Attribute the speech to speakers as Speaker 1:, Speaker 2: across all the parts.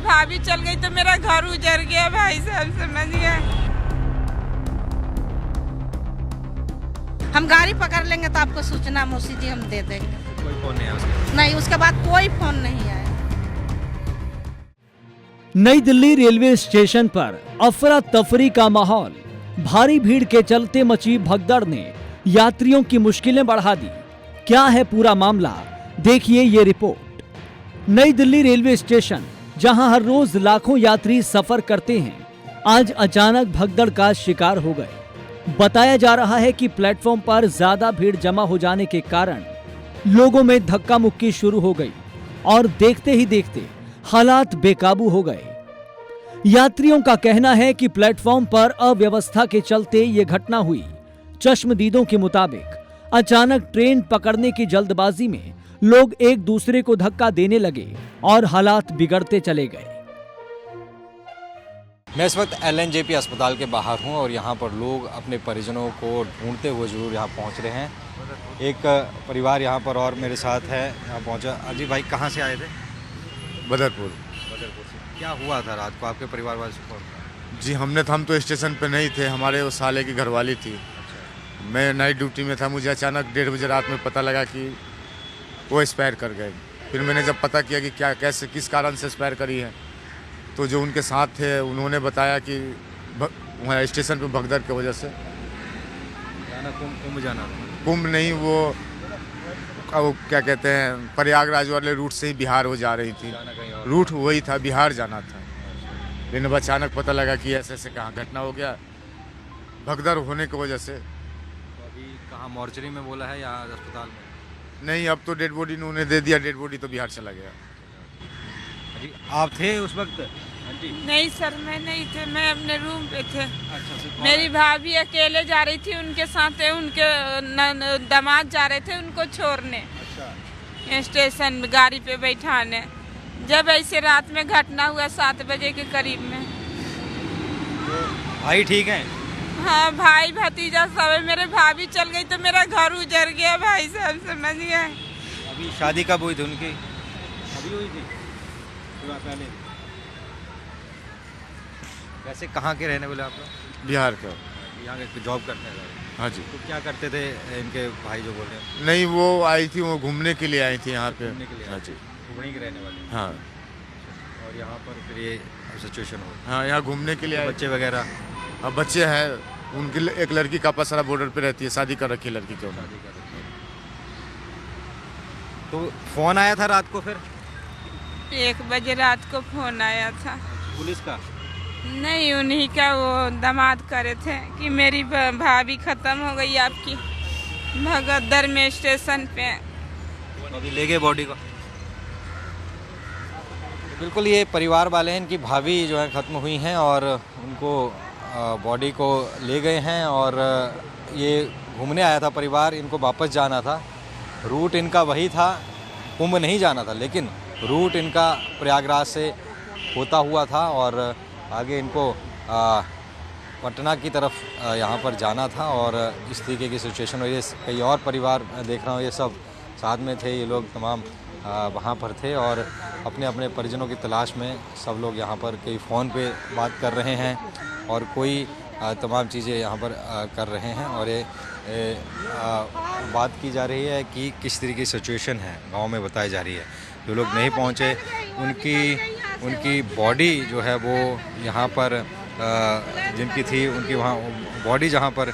Speaker 1: भाभी चल गई तो मेरा घर उजड़ गया भाई साहब, समझ गए।
Speaker 2: हम गाड़ी पकड़ लेंगे तो आपको सूचना मौसी जी हम दे देंगे।
Speaker 3: कोई फोन नहीं आया
Speaker 2: नहीं, उसके बाद कोई फोन नहीं आया।
Speaker 4: नई दिल्ली रेलवे स्टेशन पर अफरा तफरी का माहौल। भारी भीड़ के चलते मची भगदड़ ने यात्रियों की मुश्किलें बढ़ा दी। क्या है पूरा मामला, देखिए ये रिपोर्ट। नई दिल्ली रेलवे स्टेशन, जहां हर रोज लाखों यात्री सफर करते हैं, आज अचानक भगदड़ का शिकार हो गए। बताया जा रहा है कि प्लेटफॉर्म पर ज्यादा भीड़ जमा हो जाने के कारण लोगों में धक्का मुक्की शुरू हो गई और देखते ही देखते हालात बेकाबू हो गए। यात्रियों का कहना है कि प्लेटफॉर्म पर अव्यवस्था के चलते ये घटना हुई। चश्मदीदों के मुताबिक अचानक ट्रेन पकड़ने की जल्दबाजी में लोग एक दूसरे को धक्का देने लगे और हालात बिगड़ते चले गए।
Speaker 3: मैं इस वक्त LNJP अस्पताल के बाहर हूं और यहां पर लोग अपने परिजनों को ढूंढते हुए जरूर यहां पहुंच रहे हैं। एक परिवार यहां पर और मेरे साथ है, यहां पहुंचा। अजी भाई कहां से आए थे?
Speaker 5: बदरपुर
Speaker 3: से। क्या हुआ था रात को, आपके परिवार वाले से कौन था?
Speaker 5: जी। हम तो स्टेशन पे नहीं थे, हमारे वो साले की घरवाली थी। मैं नाइट ड्यूटी में था, मुझे अचानक 1:30 बजे रात में पता लगा कि वो एक्सपायर कर गए। फिर मैंने जब पता किया कि क्या कैसे किस कारण से एक्सपायर करी है, तो जो उनके साथ थे उन्होंने बताया कि वहाँ स्टेशन पे भगदड़ की वजह से
Speaker 3: कुंभ जाना था।
Speaker 5: कुंभ नहीं, वो क्या कहते हैं, प्रयागराज वाले रूट से ही बिहार वो जा रही थी। रूट वही था, बिहार जाना था। लेकिन अचानक पता लगा कि ऐसे ऐसे कहाँ घटना हो गया, भगदड़ होने की वजह से।
Speaker 3: तो अभी कहाँ, मॉर्चरी में बोला है या अस्पताल में?
Speaker 5: नहीं, अब तो डेड बॉडी उन्होंने दे दिया, डेड बॉडी तो बिहार चला गया।
Speaker 3: जी आप थे उस वक्त?
Speaker 1: नहीं सर, मैं नहीं थे, मैं अपने रूम पे थे।
Speaker 3: अच्छा,
Speaker 1: मेरी भाभी अकेले जा रही थी, उनके साथ उनके दामाद जा रहे थे उनको छोड़ने।
Speaker 3: अच्छा।
Speaker 1: स्टेशन में गाड़ी पे बैठाने। जब ऐसे रात में घटना हुआ 7 बजे के करीब में।
Speaker 3: भाई ठीक है?
Speaker 1: हाँ, भाई भतीजा सब है। मेरे भाभी चल गई तो मेरा घर उजड़ गया भाई साहब, समझ गए।
Speaker 3: अभी शादी कब हुई थी उनकी? अभी हुई थी पहले। वैसे कहाँ के रहने वाले आप लोग?
Speaker 5: बिहार का।
Speaker 3: यहाँ के जॉब करते हैं?
Speaker 5: हाँ जी।
Speaker 3: तो क्या करते थे इनके भाई जो बोल रहे हैं?
Speaker 5: नहीं, वो आई थी, वो घूमने के लिए आई थी यहाँ पे।
Speaker 3: घूमने के लिए?
Speaker 5: हाँ जी।
Speaker 3: वहीं के रहने वाले?
Speaker 5: हाँ।
Speaker 3: और यहाँ पर फिर ये सिचुएशन हो?
Speaker 5: हाँ, यहाँ घूमने के लिए आए।
Speaker 3: बच्चे वगैरह?
Speaker 5: अब बच्चे हैं उनकी, एक लड़की का पसरा बॉर्डर पे रहती है, शादी कर रखी है लड़की के।
Speaker 3: शादी कर रखी है। तो फोन आया था रात को? फिर
Speaker 1: 1 बजे रात को फोन आया था।
Speaker 3: पुलिस का?
Speaker 1: नहीं, उन्हीं का, वो दामाद करे थे कि मेरी भाभी खत्म हो गई आपकी भगदड़ में स्टेशन पे।
Speaker 3: अभी ले गए बॉडी को? बिल्कुल, ये परिवार वाले हैं, इनकी भाभी जो है ख़त्म हुई हैं और उनको बॉडी को ले गए हैं। और ये घूमने आया था परिवार, इनको वापस जाना था। रूट इनका वही था, कुंभ नहीं जाना था, लेकिन रूट इनका प्रयागराज से होता हुआ था और आगे इनको पटना की तरफ यहाँ पर जाना था। और इस तरीके की सिचुएशन हुई। कई और परिवार देख रहा हूँ, ये सब साथ में थे, ये लोग तमाम वहाँ पर थे और अपने अपने परिजनों की तलाश में सब लोग यहाँ पर कई फ़ोन पे बात कर रहे हैं और कोई तमाम चीज़ें यहाँ पर कर रहे हैं। और ये बात की जा रही है कि किस तरीके की सिचुएशन है गांव में, बताई जा रही है। जो लोग नहीं पहुँचे उनकी बॉडी जो है वो यहाँ पर जिनकी थी उनकी वहाँ बॉडी जहाँ पर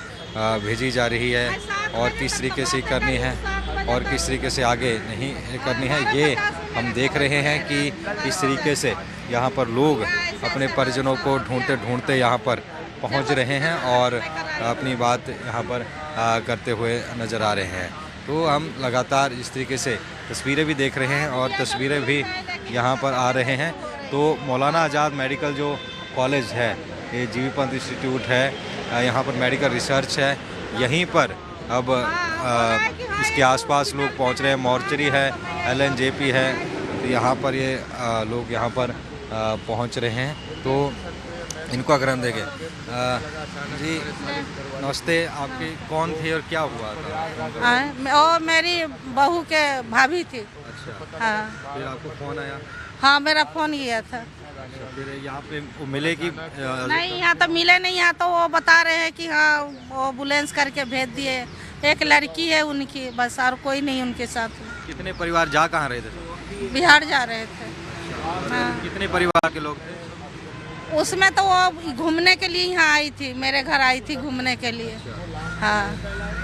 Speaker 3: भेजी जा रही है और किस तरीके से करनी है और किस तरीके से आगे नहीं करनी है, ये हम देख रहे हैं कि किस तरीके से यहाँ पर लोग अपने परिजनों को ढूंढते ढूंढते यहाँ पर पहुँच रहे हैं और अपनी बात यहाँ पर करते हुए नज़र आ रहे हैं। तो हम लगातार इस तरीके से तस्वीरें भी देख रहे हैं और तस्वीरें भी यहाँ पर आ रहे हैं। तो मौलाना आज़ाद मेडिकल जो कॉलेज है, ये जीवी पंत इंस्टीट्यूट है, यहाँ पर मेडिकल रिसर्च है, यहीं पर अब इसके आसपास लोग पहुँच रहे हैं। मॉर्चरी है, LNJP है, तो यहाँ पर ये लोग यहाँ पर पहुँच रहे हैं। तो इनको अगर हम देखें, जी नमस्ते, आपके कौन थे और क्या हुआ था?
Speaker 2: और मेरी बहू के भाभी थी।
Speaker 3: अच्छा।
Speaker 2: हाँ।
Speaker 3: फिर आपको फ़ोन आया?
Speaker 2: हाँ, मेरा फ़ोन गया था।
Speaker 3: फिर यहाँ पे वो मिले कि
Speaker 2: नहीं, यहाँ तो मिले नहीं। यहाँ तो वो बता रहे हैं कि हाँ वो एम्बुलेंस करके भेज दिए। एक लड़की है उनकी, बस और कोई नहीं उनके साथ।
Speaker 3: कितने परिवार जा कहाँ रहे थे?
Speaker 2: बिहार जा रहे थे। हाँ।
Speaker 3: कितने परिवार के लोग थे?
Speaker 2: उसमें तो वो घूमने के लिए यहाँ आई थी, मेरे घर आई थी घूमने के लिए। हाँ।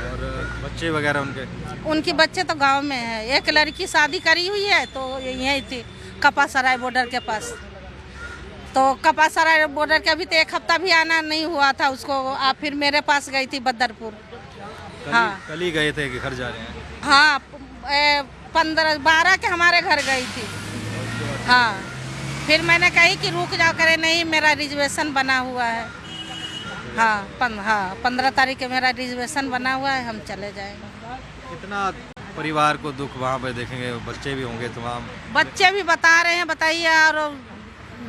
Speaker 3: और बच्चे वगैरह उनके?
Speaker 2: उनकी बच्चे तो गांव में है। एक लड़की शादी करी हुई है तो यहीं थी कपासराय बॉर्डर के पास। तो कपासराय बॉर्डर के अभी तो एक हफ्ता भी आना नहीं हुआ था उसको। आप फिर मेरे पास गई थी बदरपुर। हाँ,
Speaker 3: कल ही गए थे कि घर जा रहे हैं?
Speaker 2: हाँ, 15-12 के हमारे घर गई थी। हाँ, फिर मैंने कही कि रुक जाओ, करे नहीं मेरा रिजर्वेशन बना हुआ है। हाँ, 15 तारीख के मेरा रिजर्वेशन बना हुआ है, हम चले जाएंगे।
Speaker 3: कितना परिवार को दुख वहाँ पे देखेंगे, बच्चे भी होंगे तमाम।
Speaker 2: बच्चे भी बता रहे हैं, बताइए। और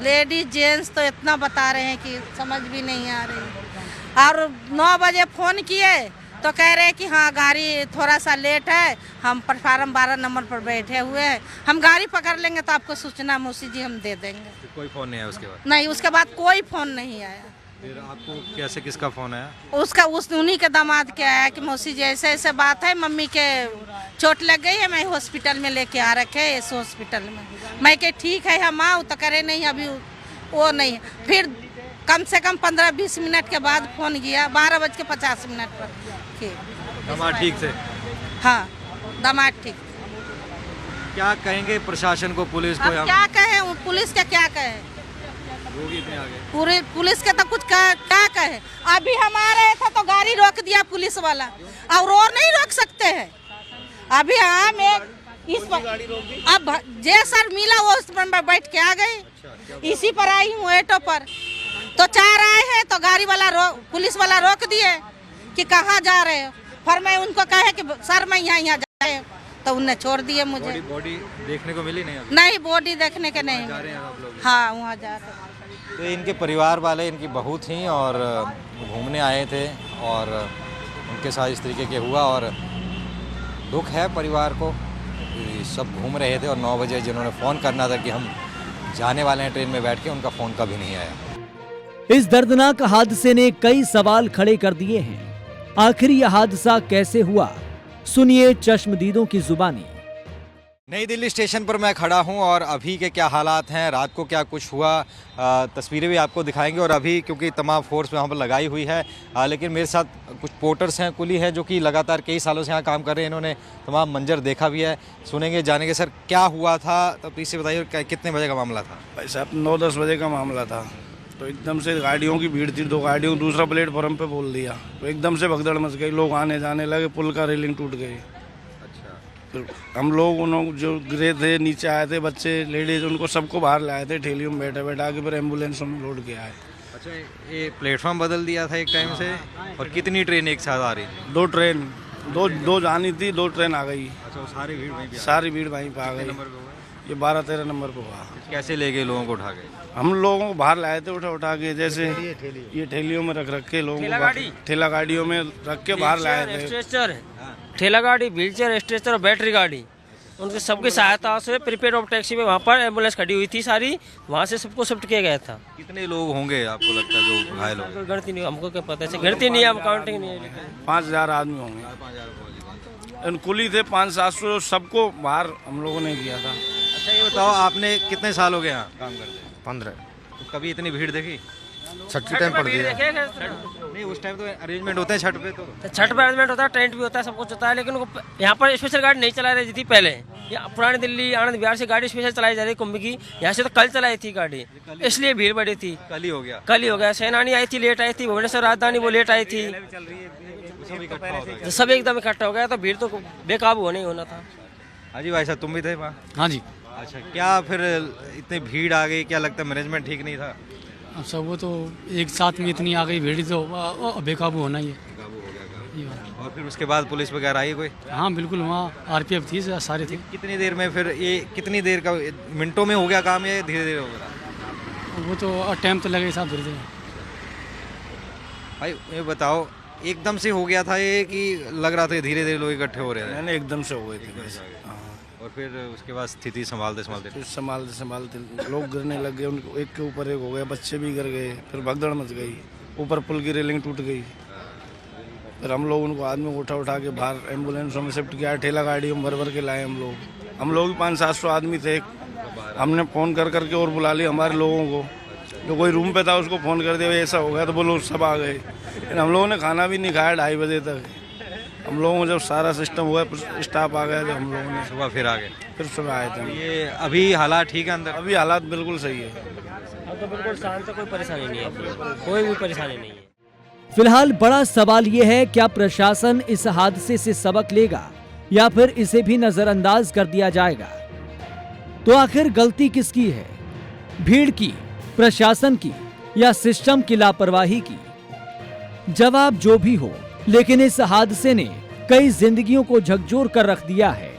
Speaker 2: लेडीज जेंट्स तो इतना बता रहे हैं कि समझ भी नहीं आ रही। और 9 बजे फ़ोन किए तो कह रहे हैं कि हाँ गाड़ी थोड़ा सा लेट है, हम प्लेटफार्म 12 नंबर पर बैठे हुए हैं, हम गाड़ी पकड़ लेंगे तो आपको सूचना मौसी जी हम दे देंगे।
Speaker 3: कोई फ़ोन नहीं आया उसके बाद?
Speaker 2: नहीं, उसके बाद कोई फ़ोन नहीं आया।
Speaker 3: फिर आपको कैसे, किसका फ़ोन आया?
Speaker 2: उसका उन्हीं के दामाद के आया कि मौसी जी ऐसे ऐसे बात है, मम्मी के चोट लग गई है, मैं हॉस्पिटल में लेके आ रखे है इस हॉस्पिटल में। मैं के ठीक है हम आओ, तो करे नहीं अभी वो नहीं। फिर कम से कम 15-20 मिनट के बाद फ़ोन किया, 12:50 पर।
Speaker 3: दामाद ठीक थे?
Speaker 2: हाँ, दामाद ठीक।
Speaker 3: क्या कहेंगे प्रशासन को, पुलिस को?
Speaker 2: अब क्या कहें, पुलिस का क्या कहें?
Speaker 3: लोग इतने आ गए।
Speaker 2: पूरे पुलिस के तो कुछ क्या कहे। अभी हम आ रहे थे तो गाड़ी रोक दिया पुलिस वाला, और नहीं रोक सकते हैं। अभी हम अब जे सर मिला वो उस पर बैठ के आ गए। इसी पर आई हूँ ऑटो पर, तो 4 आए हैं तो गाड़ी वाला पुलिस वाला रोक दिए कि कहाँ जा रहे हो। फिर मैं उनको कहे कि सर मैं यहाँ जा, तो उनने छोड़ दिए मुझे।
Speaker 3: बॉडी देखने को मिली नहीं अभी?
Speaker 2: नहीं, बॉडी देखने के नहीं।
Speaker 3: जा रहे हैं आप लोग?
Speaker 2: हाँ, वहाँ जा रहे हैं।
Speaker 3: तो इनके परिवार वाले, इनकी बहू थी और घूमने आए थे और उनके साथ इस तरीके के हुआ। और दुख है परिवार को, सब घूम रहे थे और 9 बजे जिन्होंने फ़ोन करना था कि हम जाने वाले हैं ट्रेन में बैठ के, उनका फ़ोन कभी नहीं आया।
Speaker 4: इस दर्दनाक हादसे ने कई सवाल खड़े कर दिए हैं। आखिर यह हादसा कैसे हुआ, सुनिए चश्मदीदों की जुबानी।
Speaker 3: नई दिल्ली स्टेशन पर मैं खड़ा हूं और अभी के क्या हालात हैं, रात को क्या कुछ हुआ, तस्वीरें भी आपको दिखाएंगे। और अभी क्योंकि तमाम फोर्स वहां पर लगाई हुई है, लेकिन मेरे साथ कुछ पोर्टर्स हैं, कुली हैं, जो कि लगातार कई सालों से यहाँ काम कर रहे हैं। इन्होंने तमाम मंजर देखा भी है, सुनेंगे, जानेंगे। सर क्या हुआ था, तो प्लीज़ से बताइए कितने बजे का मामला था?
Speaker 6: भाई साहब 9-10 बजे का मामला था। तो एकदम से गाड़ियों की भीड़ थी, 2 गाड़ियों दूसरा प्लेटफॉर्म पे बोल दिया, तो एकदम से भगदड़ मच गई, लोग आने जाने लगे, पुल का रेलिंग टूट गई। फिर हम लोग उन्होंने जो गिरे थे, नीचे आए थे, बच्चे लेडीज, उनको सबको बाहर लाए थे, ठेलियों में बैठे बैठा के फिर एम्बुलेंसों में लोड के आए।
Speaker 3: अच्छा, ये प्लेटफॉर्म बदल दिया था एक टाइम से? और कितनी ट्रेन एक साथ आ रही थी?
Speaker 6: 2 ट्रेन, दो जानी थी, 2 ट्रेन आ गई।
Speaker 3: अच्छा, सारी भीड़ वहीं पे
Speaker 6: सारी भीड़ वहीं पे आ गई। ये 12-13 नंबर पे हुआ।
Speaker 3: कैसे ले गए लोगों को उठा के?
Speaker 6: हम लोगों को बाहर लाए थे उठा के, जैसे ये ठेलियों में रख के लोगों को, ठेला गाड़ियों में रख के बाहर लाए थे।
Speaker 7: स्ट्रेचर, ठेला गाड़ी, व्हीलचेयर, स्ट्रेचर और बैटरी गाड़ी, उनके सबकी सहायता से प्रीपेड ऑफ टैक्सी में वहाँ पर एम्बुलेंस खड़ी हुई थी सारी, वहाँ से सबको शिफ्ट किया गया था।
Speaker 3: कितने लोग होंगे आपको लगता है जो घायल हो गए?
Speaker 7: गिनती नहीं, हमको क्या पता है, गिनती नहीं है, हम काउंटिंग नहीं है।
Speaker 6: 5000 आदमी होंगे, कुली थे 500-700, सबको बाहर हम लोगों ने किया था।
Speaker 3: अच्छा, ये बताओ आपने कितने साल हो गए यहाँ काम करते?
Speaker 5: 15।
Speaker 3: तो कभी इतनी भीड़ देखी?
Speaker 5: छठ के टाइम पड़ दिया।
Speaker 3: नहीं, उस टाइम तो अरेंजमेंट होते हैं छठ पे, तो
Speaker 7: छठ पर अरेंजमेंट होता है, टेंट भी होता है, सब कुछ होता है, लेकिन यहाँ पर स्पेशल गाड़ी नहीं चला रही थी पहले। पुरानी दिल्ली आनंद विहार से गाड़ी स्पेशल चलाई जा रही कुंभ की, यहाँ से तो कल चलाई थी गाड़ी, इसलिए भीड़ बढ़ी थी।
Speaker 3: कल ही हो गया?
Speaker 7: कल ही हो गया। सेनानी आई थी, लेट आई थी, भुवनेश्वर राजधानी वो लेट आई थी, सब एकदम इकट्ठा हो गया, तो भीड़ तो बेकाबू होने ही होना था।
Speaker 3: हाँ जी भाई साहब, तुम भी थे वहाँ?
Speaker 8: हाँ जी।
Speaker 3: अच्छा, क्या फिर इतनी भीड़ आ गई, क्या लगता है मैनेजमेंट ठीक नहीं था?
Speaker 8: अब सब वो तो एक साथ में इतनी आ गई भीड़, तो बेकाबू होना ही है।
Speaker 3: और फिर उसके बाद पुलिस वगैरह आई कोई?
Speaker 8: हाँ बिल्कुल, वहाँ आरपीएफ थी, सारे थे।
Speaker 3: कितनी देर में फिर ये, कितनी देर का, मिनटों में हो गया काम या धीरे धीरे हो गया?
Speaker 8: वो तो टाइम तो लगे साहब, धीरे धीरे।
Speaker 3: भाई ये बताओ, एकदम से हो गया था ये कि लग रहा था धीरे धीरे लोग इकट्ठे हो रहे थे?
Speaker 6: मैंने एकदम से हो गए थे।
Speaker 3: और फिर उसके बाद स्थिति संभालते संभालते
Speaker 6: फिर संभालते संभालते लोग गिरने लग गए, उनको एक के ऊपर एक हो गया, बच्चे भी गिर गए, फिर भगदड़ मच गई, ऊपर पुल की रेलिंग टूट गई। फिर हम लोग उनको आदमी को उठा उठा के बाहर एम्बुलेंसों में शिफ्ट किया, ठेला गाड़ियों में भर भर के लाए हम लोग भी 500-700 आदमी थे। हमने फ़ोन कर करके और बुला लिया हमारे लोगों को, जो कोई रूम पे था उसको फ़ोन कर दिया ऐसा हो गया, तो बोलो सब आ गए। फिर हम लोगों ने खाना भी नहीं खाया 2:30 बजे तक। हम लोगों को जब सारा सिस्टम हुआ, स्टाफ आ गया, तो हम लोगों ने
Speaker 3: सुबह फिर आ गए।
Speaker 6: फिर सुबह आए थे।
Speaker 3: ये अभी हालात ठीक है अंदर?
Speaker 6: अभी हालात बिल्कुल सही है।
Speaker 7: अब तो बिल्कुल शांत है, कोई परेशानी नहीं है, कोई भी परेशानी नहीं है।
Speaker 4: फिलहाल बड़ा सवाल ये है, क्या प्रशासन इस हादसे से सबक लेगा या फिर इसे भी नजरअंदाज कर दिया जाएगा? तो आखिर गलती किसकी है, भीड़ की, प्रशासन की या सिस्टम की लापरवाही की? जवाब जो भी हो, लेकिन इस हादसे ने कई जिंदगियों को झकझोर कर रख दिया है।